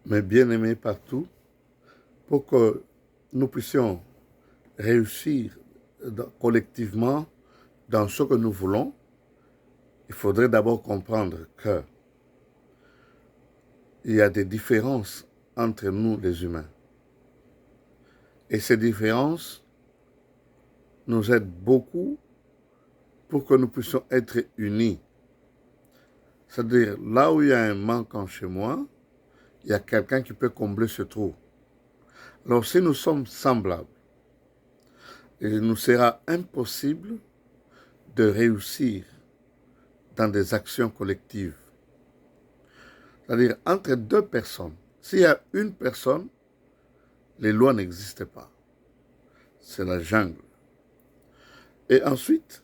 mais bien aimés partout, pour que nous puissions réussir collectivement dans ce que nous voulons, il faudrait d'abord comprendre qu'il y a des différences entre nous les humains. Et ces différences nous aident beaucoup pour que nous puissions être unis. C'est-à-dire, là où il y a un manquant chez moi, il y a quelqu'un qui peut combler ce trou. Alors si nous sommes semblables, il nous sera impossible de réussir dans des actions collectives. C'est-à-dire, entre deux personnes, s'il y a une personne, les lois n'existent pas. C'est la jungle. Et ensuite,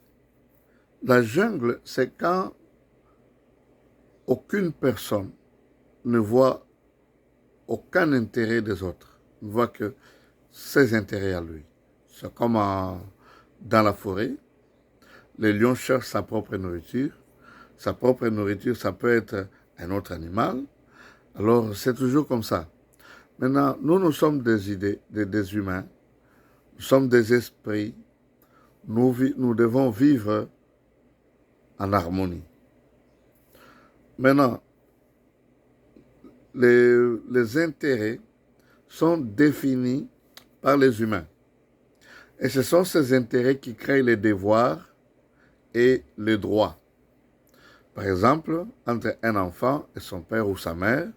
la jungle, c'est quand aucune personne ne voit aucun intérêt des autres, ne voit que ses intérêts à lui. C'est comme dans la forêt, le lion cherche sa propre nourriture. Sa propre nourriture, ça peut être un autre animal. Alors, c'est toujours comme ça. Maintenant, nous sommes des idées, des humains. Nous sommes des esprits. Nous devons vivre en harmonie. Maintenant, les intérêts sont définis par les humains. Et ce sont ces intérêts qui créent les devoirs et les droits. Par exemple, entre un enfant et son père ou sa mère,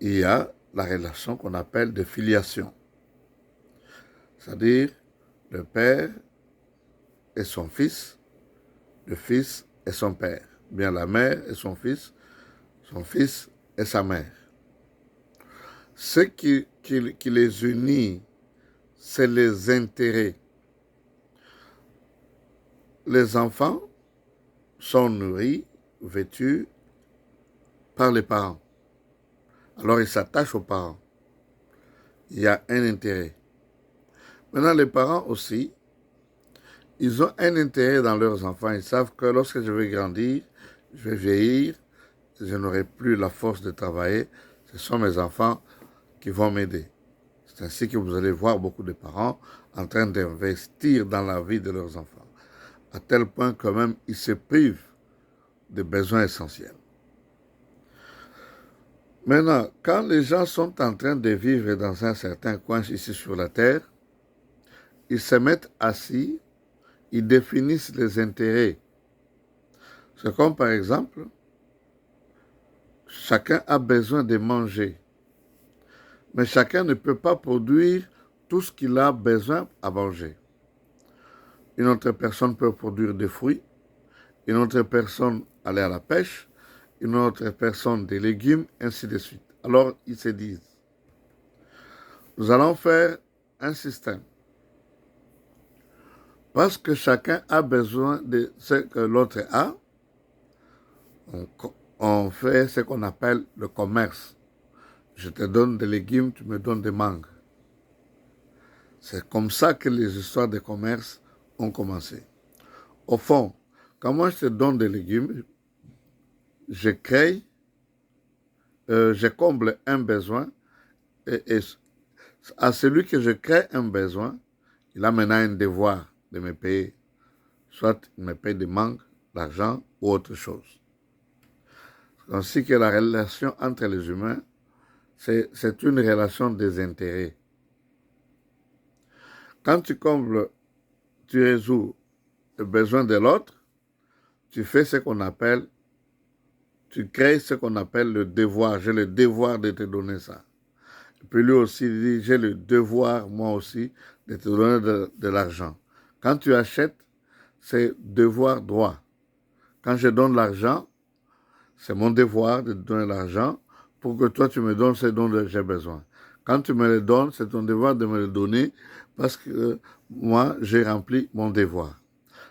il y a la relation qu'on appelle de filiation. C'est-à-dire le père et son fils, le fils et son père. Bien la mère et son fils et sa mère. Ce qui les unit, c'est les intérêts. Les enfants sont nourris, vêtus par les parents. Alors ils s'attachent aux parents. Il y a un intérêt. Maintenant, les parents aussi, ils ont un intérêt dans leurs enfants. Ils savent que lorsque je vais grandir, je vais vieillir, je n'aurai plus la force de travailler. Ce sont mes enfants qui vont m'aider. C'est ainsi que vous allez voir beaucoup de parents en train d'investir dans la vie de leurs enfants, à tel point que même ils se privent des besoins essentiels. Maintenant, quand les gens sont en train de vivre dans un certain coin ici sur la terre, ils se mettent assis, ils définissent les intérêts. C'est comme par exemple, chacun a besoin de manger, mais chacun ne peut pas produire tout ce qu'il a besoin à manger. Une autre personne peut produire des fruits, une autre personne aller à la pêche, une autre personne des légumes, ainsi de suite. Alors ils se disent, nous allons faire un système. Parce que chacun a besoin de ce que l'autre a, on fait ce qu'on appelle le commerce. Je te donne des légumes, tu me donnes des mangues. C'est comme ça que les histoires de commerce ont commencé. Au fond, quand moi je te donne des légumes, je crée, je comble un besoin et à celui que je crée un besoin, il a maintenant un devoir de me payer. Soit il me paye des mangues, l'argent ou autre chose. Ainsi que la relation entre les humains, c'est une relation des intérêts. Quand tu combles, tu résous le besoin de l'autre, tu fais ce qu'on appelle, tu crées ce qu'on appelle le devoir. J'ai le devoir de te donner ça. Et puis lui aussi dit, j'ai le devoir, moi aussi, de te donner de l'argent. Quand tu achètes, c'est devoir-droit. Quand je donne l'argent, c'est mon devoir de te donner l'argent pour que toi tu me donnes ce dont j'ai besoin. Quand tu me le donnes, c'est ton devoir de me le donner parce que moi, j'ai rempli mon devoir.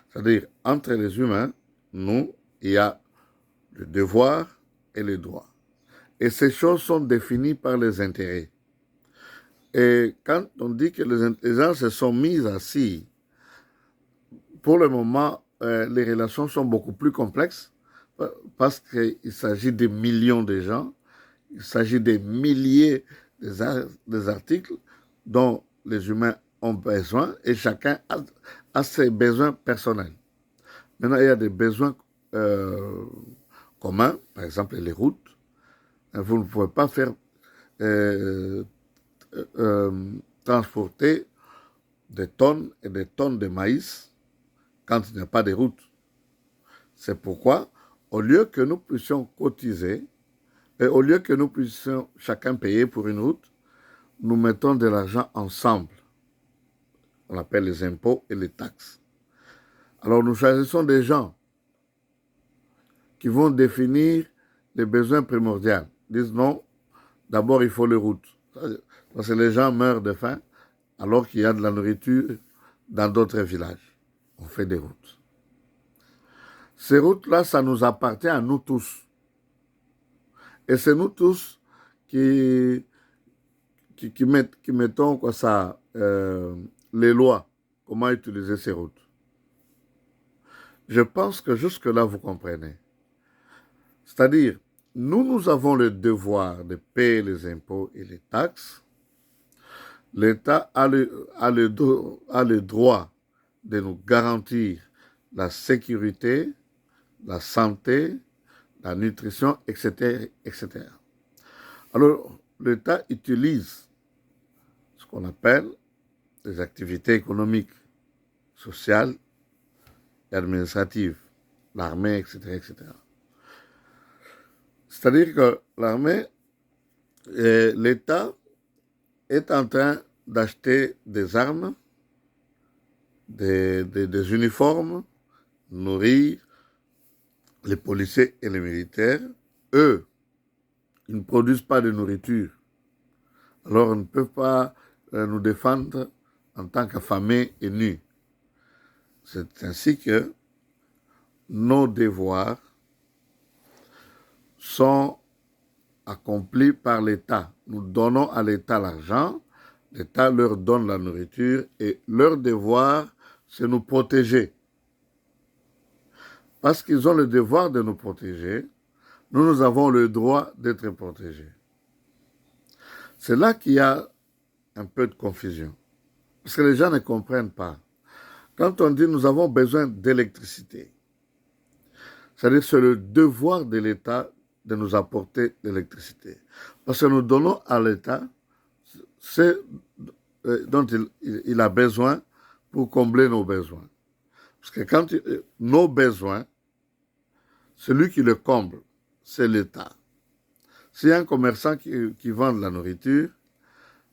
C'est-à-dire, entre les humains, nous, il y a le devoir et le droit. Et ces choses sont définies par les intérêts. Et quand on dit que les gens se sont mis assis, pour le moment, les relations sont beaucoup plus complexes parce qu'il s'agit de millions de gens. Il s'agit des milliers des articles dont les humains ont besoin et chacun a ses besoins personnels. Maintenant, il y a des besoins communs, par exemple les routes. Vous ne pouvez pas faire transporter des tonnes et des tonnes de maïs quand il n'y a pas de route. C'est pourquoi, au lieu que nous puissions cotiser, et au lieu que nous puissions chacun payer pour une route, nous mettons de l'argent ensemble. On appelle les impôts et les taxes. Alors nous choisissons des gens qui vont définir les besoins primordiaux. Ils disent non, d'abord il faut les routes. Parce que les gens meurent de faim alors qu'il y a de la nourriture dans d'autres villages. On fait des routes. Ces routes-là, ça nous appartient à nous tous. Et c'est nous tous qui mettons quoi ça, les lois, comment utiliser ces routes. Je pense que jusque-là, vous comprenez. C'est-à-dire, nous avons le devoir de payer les impôts et les taxes. L'État a le droit de nous garantir la sécurité, la santé, la nutrition, etc., etc. Alors, l'État utilise ce qu'on appelle les activités économiques, sociales et administratives, l'armée, etc., etc. C'est-à-dire que l'armée, l'État est en train d'acheter des armes, des uniformes, nourrir les policiers et les militaires. Eux, ils ne produisent pas de nourriture. Alors, ils ne peuvent pas nous défendre en tant qu'affamés et nus. C'est ainsi que nos devoirs sont accomplis par l'État. Nous donnons à l'État l'argent, l'État leur donne la nourriture et leur devoir, c'est nous protéger. Parce qu'ils ont le devoir de nous protéger, nous avons le droit d'être protégés. C'est là qu'il y a un peu de confusion. Parce que les gens ne comprennent pas. Quand on dit nous avons besoin d'électricité, c'est-à-dire que c'est le devoir de l'État de nous apporter l'électricité. Parce que nous donnons à l'État ce dont il a besoin pour combler nos besoins. Parce que quand nos besoins, celui qui le comble, c'est l'État. S'il y a un commerçant qui vend de la nourriture,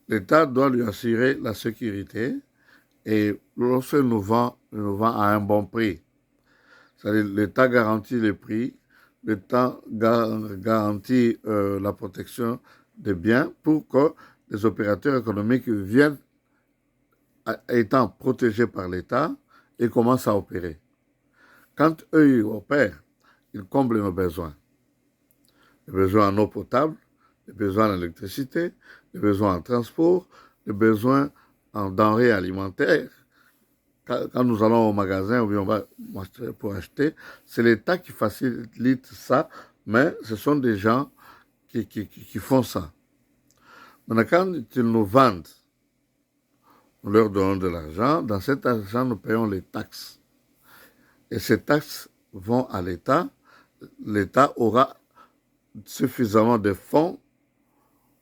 l'État doit lui assurer la sécurité et lorsqu'il nous vend à un bon prix. C'est-à-dire l'État garantit les prix, l'État garantit la protection des biens pour que les opérateurs économiques viennent étant protégés par l'État et commencent à opérer. Quand eux ils opèrent, ils comblent nos besoins. Les besoins en eau potable, les besoins en électricité, les besoins en transport, les besoins en denrées alimentaires. Quand nous allons au magasin ou bien on va pour acheter, c'est l'État qui facilite ça, mais ce sont des gens qui font ça. Maintenant, quand ils nous vendent, nous leur donnons de l'argent. Dans cet argent, nous payons les taxes. Et ces taxes vont à l'État. L'État aura suffisamment de fonds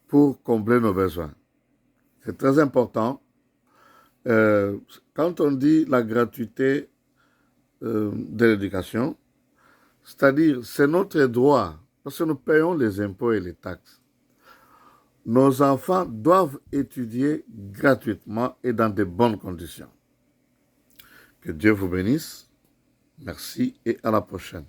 pour combler nos besoins. C'est très important. Quand on dit la gratuité de l'éducation, c'est-à-dire c'est notre droit, parce que nous payons les impôts et les taxes. Nos enfants doivent étudier gratuitement et dans de bonnes conditions. Que Dieu vous bénisse. Merci et à la prochaine.